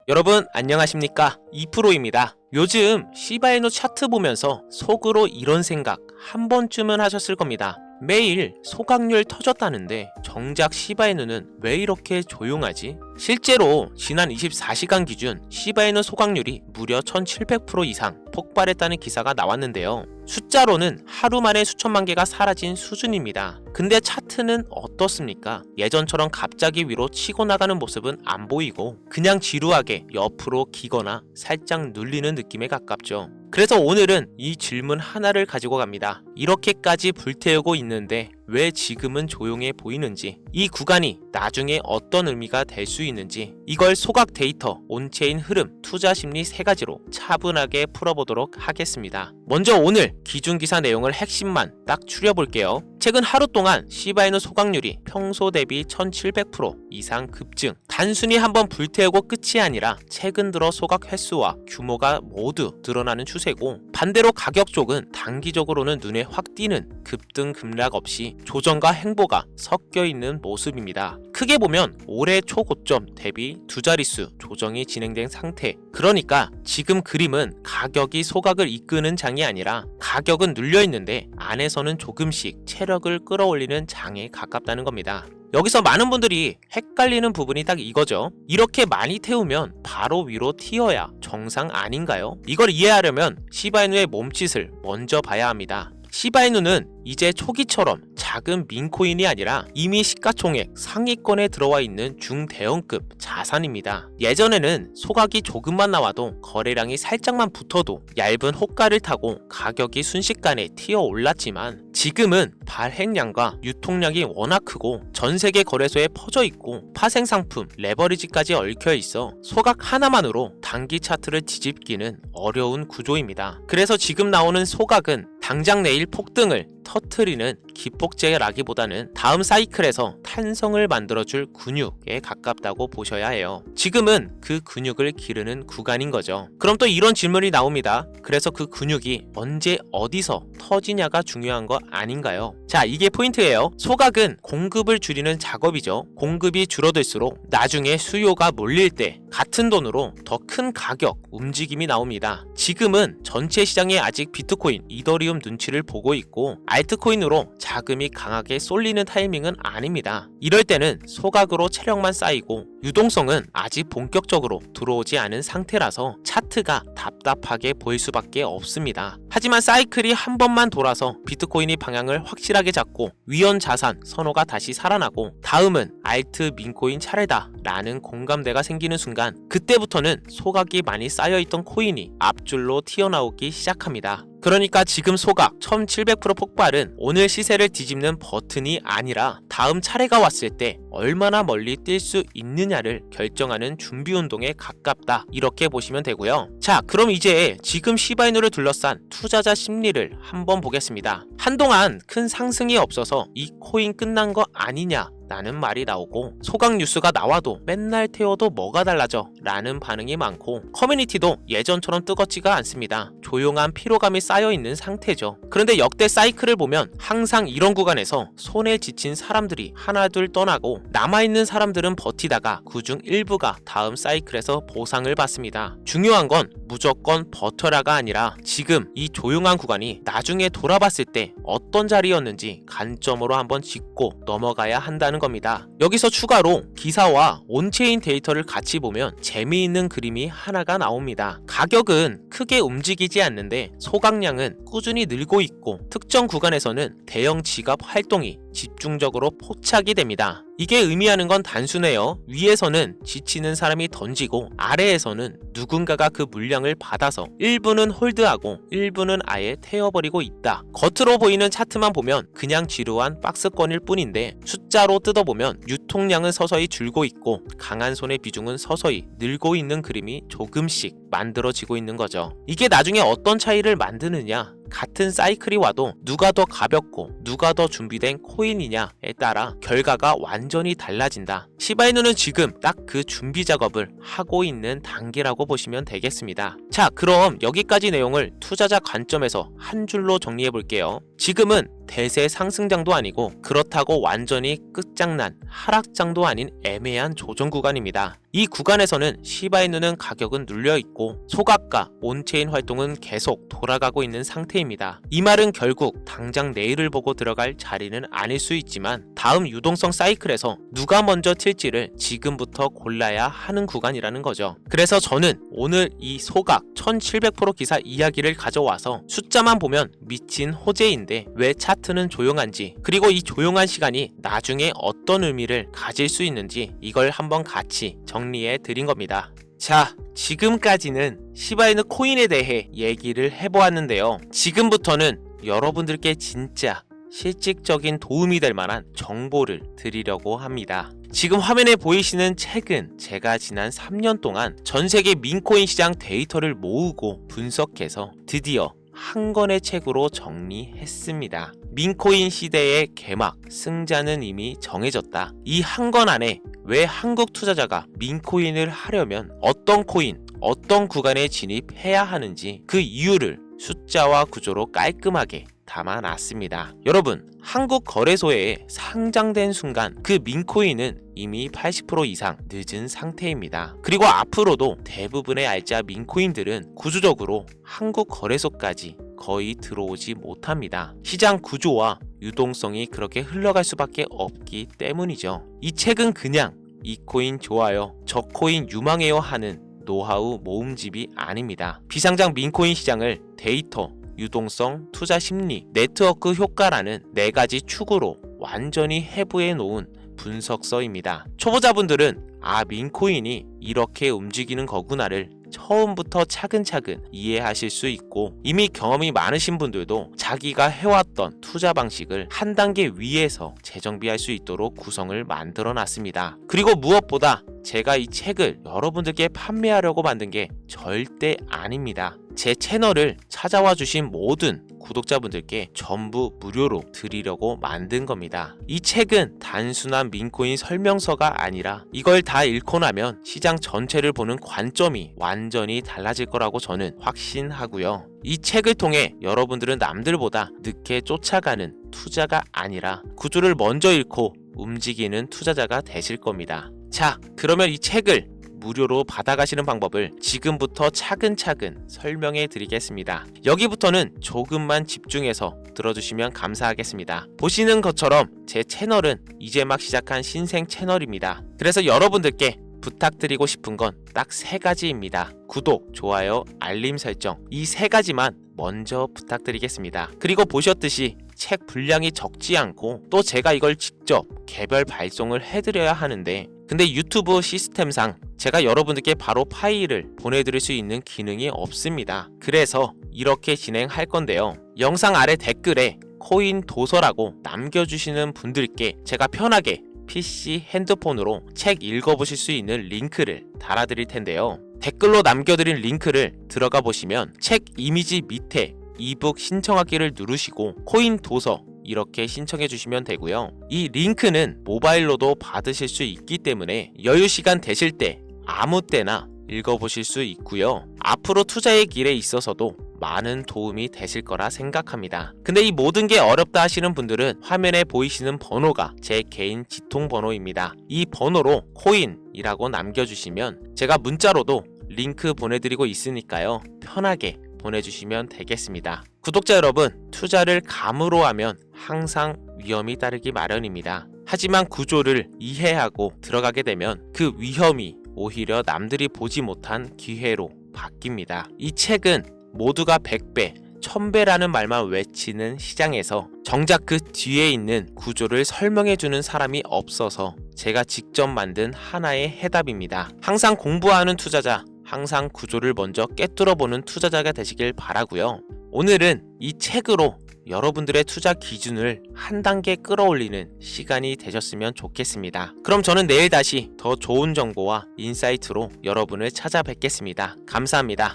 여러분 안녕하십니까? 2프로입니다. 요즘 시바이누 차트 보면서 속으로 이런 생각 한 번쯤은 하셨을 겁니다. 매일 소각률 터졌다는데 정작 시바이누는 왜 이렇게 조용하지? 실제로 지난 24시간 기준 시바이누 소각률이 무려 1700% 이상 폭발했다는 기사가 나왔는데요. 숫자로는 하루 만에 수천만 개가 사라진 수준입니다. 근데 차트는 어떻습니까? 예전처럼 갑자기 위로 치고 나가는 모습은 안 보이고 그냥 지루하게 옆으로 기거나 살짝 눌리는 느낌에 가깝죠. 그래서 오늘은 이 질문 하나를 가지고 갑니다. 이렇게까지 불태우고 있는데 왜 지금은 조용해 보이는지, 이 구간이 나중에 어떤 의미가 될 수 있는지, 이걸 소각 데이터, 온체인 흐름, 투자 심리 세 가지로 차분하게 풀어보도록 하겠습니다. 먼저 오늘 기준기사 내용을 핵심만 딱 추려볼게요. 최근 하루 동안 시바이누 소각률이 평소 대비 1700% 이상 급증. 단순히 한번 불태우고 끝이 아니라 최근 들어 소각 횟수와 규모가 모두 늘어나는 추세고, 반대로 가격 쪽은 단기적으로는 눈에 확 띄는 급등 급락 없이 조정과 행보가 섞여 있는 모습입니다. 크게 보면 올해 초고점 대비 두 자릿수 조정이 진행된 상태. 그러니까 지금 그림은 가격이 소각을 이끄는 장이 아니라 가격은 눌려 있는데 안에서는 조금씩 체력을 끌어올리는 장에 가깝다는 겁니다. 여기서 많은 분들이 헷갈리는 부분이 딱 이거죠. 이렇게 많이 태우면 바로 위로 튀어야 정상 아닌가요? 이걸 이해하려면 시바이누의 몸짓을 먼저 봐야 합니다. 시바이누는 이제 초기처럼 작은 민코인이 아니라 이미 시가총액 상위권에 들어와 있는 중대형급 자산입니다. 예전에는 소각이 조금만 나와도 거래량이 살짝만 붙어도 얇은 호가를 타고 가격이 순식간에 튀어 올랐지만 지금은 발행량과 유통량이 워낙 크고 전세계 거래소에 퍼져 있고 파생상품, 레버리지까지 얽혀 있어 소각 하나만으로 단기 차트를 뒤집기는 어려운 구조입니다. 그래서 지금 나오는 소각은 당장 내일 폭등을 터트리는 기폭제라기보다는 다음 사이클에서 탄성을 만들어줄 근육에 가깝다고 보셔야 해요. 지금은 그 근육을 기르는 구간인 거죠. 그럼 또 이런 질문이 나옵니다. 그래서 그 근육이 언제 어디서 터지냐가 중요한 거 아닌가요? 자, 이게 포인트예요. 소각은 공급을 줄이는 작업이죠. 공급이 줄어들수록 나중에 수요가 몰릴 때 같은 돈으로 더 큰 가격 움직임이 나옵니다. 지금은 전체 시장에 아직 비트코인, 이더리움 눈치를 보고 있고 알트코인으로 자금이 강하게 쏠리는 타이밍은 아닙니다. 이럴 때는 소각으로 체력만 쌓이고 유동성은 아직 본격적으로 들어오지 않은 상태라서 차트가 답답하게 보일 수밖에 없습니다. 하지만 사이클이 한 번만 돌아서 비트코인이 방향을 확실하게 잡고 위험 자산 선호가 다시 살아나고 다음은 알트 민코인 차례다 라는 공감대가 생기는 순간, 그때부터는 소각이 많이 쌓여있던 코인이 앞줄로 튀어나오기 시작합니다. 그러니까 지금 소각 1700% 폭발은 오늘 시세를 뒤집는 버튼이 아니라 다음 차례가 왔을 때 얼마나 멀리 뛸 수 있느냐를 결정하는 준비운동에 가깝다, 이렇게 보시면 되고요. 자, 그럼 이제 지금 시바이누를 둘러싼 투자자 심리를 한번 보겠습니다. 한동안 큰 상승이 없어서 이 코인 끝난 거 아니냐 라는 말이 나오고, 소각 뉴스가 나와도 맨날 태워도 뭐가 달라져 라는 반응이 많고, 커뮤니티도 예전처럼 뜨겁지가 않습니다. 조용한 피로감이 쌓여있는 상태죠. 그런데 역대 사이클을 보면 항상 이런 구간에서 손에 지친 사람들이 하나둘 떠나고 남아있는 사람들은 버티다가 그중 일부가 다음 사이클에서 보상을 받습니다. 중요한 건 무조건 버텨라가 아니라 지금 이 조용한 구간이 나중에 돌아봤을 때 어떤 자리였는지 관점으로 한번 짚고 넘어가야 한다는 겁니다. 여기서 추가로 기사와 온체인 데이터를 같이 보면 재미있는 그림이 하나가 나옵니다. 가격은 크게 움직이지 않는데 소각량은 꾸준히 늘고 있고 특정 구간에서는 대형 지갑 활동이 집중적으로 포착이 됩니다. 이게 의미하는 건 단순해요. 위에서는 지치는 사람이 던지고 아래에서는 누군가가 그 물량을 받아서 일부는 홀드하고 일부는 아예 태워버리고 있다. 겉으로 보이는 차트만 보면 그냥 지루한 박스권일 뿐인데 숫자로 뜯어보면 유통량은 서서히 줄고 있고 강한 손의 비중은 서서히 늘고 있는 그림이 조금씩 만들어지고 있는 거죠. 이게 나중에 어떤 차이를 만드느냐, 같은 사이클이 와도 누가 더 가볍고 누가 더 준비된 코인이냐에 따라 결과가 완전히 달라진다. 시바이누는 지금 딱 그 준비 작업을 하고 있는 단계라고 보시면 되겠습니다. 자, 그럼 여기까지 내용을 투자자 관점에서 한 줄로 정리해 볼게요. 지금은 대세 상승장도 아니고 그렇다고 완전히 끝장난 하락장도 아닌 애매한 조정 구간입니다. 이 구간에서는 시바이누는 가격은 눌려있고 소각과 온체인 활동은 계속 돌아가고 있는 상태입니다. 이 말은 결국 당장 내일을 보고 들어갈 자리는 아닐 수 있지만 다음 유동성 사이클에서 누가 먼저 튈지를 지금부터 골라야 하는 구간이라는 거죠. 그래서 저는 오늘 이 소각 1700% 기사 이야기를 가져와서 숫자만 보면 미친 호재인데 왜 차트는 조용한지, 그리고 이 조용한 시간이 나중에 어떤 의미를 가질 수 있는지 이걸 한번 같이 정리해 드린 겁니다. 자, 지금까지는 시바이누 코인에 대해 얘기를 해보았는데요. 지금부터는 여러분들께 진짜 실질적인 도움이 될 만한 정보를 드리려고 합니다. 지금 화면에 보이시는 책은 제가 지난 3년 동안 전 세계 민코인 시장 데이터를 모으고 분석해서 드디어 한 권의 책으로 정리했습니다. 민코인 시대의 개막, 승자는 이미 정해졌다. 이 한 권 안에 왜 한국 투자자가 민코인을 하려면 어떤 코인, 어떤 구간에 진입해야 하는지 그 이유를 숫자와 구조로 깔끔하게 담아놨습니다. 여러분, 한국 거래소에 상장된 순간 그 민코인은 이미 80% 이상 늦은 상태입니다. 그리고 앞으로도 대부분의 알짜 민코인들은 구조적으로 한국 거래소까지 거의 들어오지 못합니다. 시장 구조와 유동성이 그렇게 흘러갈 수밖에 없기 때문이죠. 이 책은 그냥 이 코인 좋아요, 저 코인 유망해요 하는 노하우 모음집이 아닙니다. 비상장 민코인 시장을 데이터, 유동성, 투자 심리, 네트워크 효과라는 4가지 축으로 완전히 해부해 놓은 분석서입니다. 초보자분들은 민코인이 이렇게 움직이는 거구나를 처음부터 차근차근 이해하실 수 있고, 이미 경험이 많으신 분들도 자기가 해왔던 투자 방식을 한 단계 위에서 재정비할 수 있도록 구성을 만들어 놨습니다. 그리고 무엇보다 제가 이 책을 여러분들께 판매하려고 만든 게 절대 아닙니다. 제 채널을 찾아와 주신 모든 구독자분들께 전부 무료로 드리려고 만든 겁니다. 이 책은 단순한 민코인 설명서가 아니라 이걸 다 읽고 나면 시장 전체를 보는 관점이 완전히 달라질 거라고 저는 확신하고요. 이 책을 통해 여러분들은 남들보다 늦게 쫓아가는 투자가 아니라 구조를 먼저 읽고 움직이는 투자자가 되실 겁니다. 자, 그러면 이 책을 무료로 받아가시는 방법을 지금부터 차근차근 설명해 드리겠습니다. 여기부터는 조금만 집중해서 들어주시면 감사하겠습니다. 보시는 것처럼 제 채널은 이제 막 시작한 신생 채널입니다. 그래서 여러분들께 부탁드리고 싶은 건 딱 3가지입니다. 구독, 좋아요, 알림 설정, 이 3가지만 먼저 부탁드리겠습니다. 그리고 보셨듯이 책 분량이 적지 않고 또 제가 이걸 직접 개별 발송을 해드려야 하는데, 근데 유튜브 시스템상 제가 여러분들께 바로 파일을 보내드릴 수 있는 기능이 없습니다. 그래서 이렇게 진행할 건데요. 영상 아래 댓글에 코인 도서라고 남겨주시는 분들께 제가 편하게 PC, 핸드폰으로 책 읽어보실 수 있는 링크를 달아드릴 텐데요. 댓글로 남겨드린 링크를 들어가 보시면 책 이미지 밑에 이북 신청하기를 누르시고 코인 도서 이렇게 신청해 주시면 되고요. 이 링크는 모바일로도 받으실 수 있기 때문에 여유 시간 되실 때 아무 때나 읽어보실 수 있고요. 앞으로 투자의 길에 있어서도 많은 도움이 되실 거라 생각합니다. 근데 이 모든 게 어렵다 하시는 분들은 화면에 보이시는 번호가 제 개인 지통 번호입니다. 이 번호로 코인이라고 남겨주시면 제가 문자로도 링크 보내드리고 있으니까요. 편하게 보내주시면 되겠습니다. 구독자 여러분, 투자를 감으로 하면 항상 위험이 따르기 마련입니다. 하지만 구조를 이해하고 들어가게 되면 그 위험이 오히려 남들이 보지 못한 기회로 바뀝니다. 이 책은 모두가 100배, 1000배라는 말만 외치는 시장에서 정작 그 뒤에 있는 구조를 설명해주는 사람이 없어서 제가 직접 만든 하나의 해답입니다. 항상 공부하는 투자자, 항상 구조를 먼저 꿰뚫어보는 투자자가 되시길 바라고요. 오늘은 이 책으로 여러분들의 투자 기준을 한 단계 끌어올리는 시간이 되셨으면 좋겠습니다. 그럼 저는 내일 다시 더 좋은 정보와 인사이트로 여러분을 찾아뵙겠습니다. 감사합니다.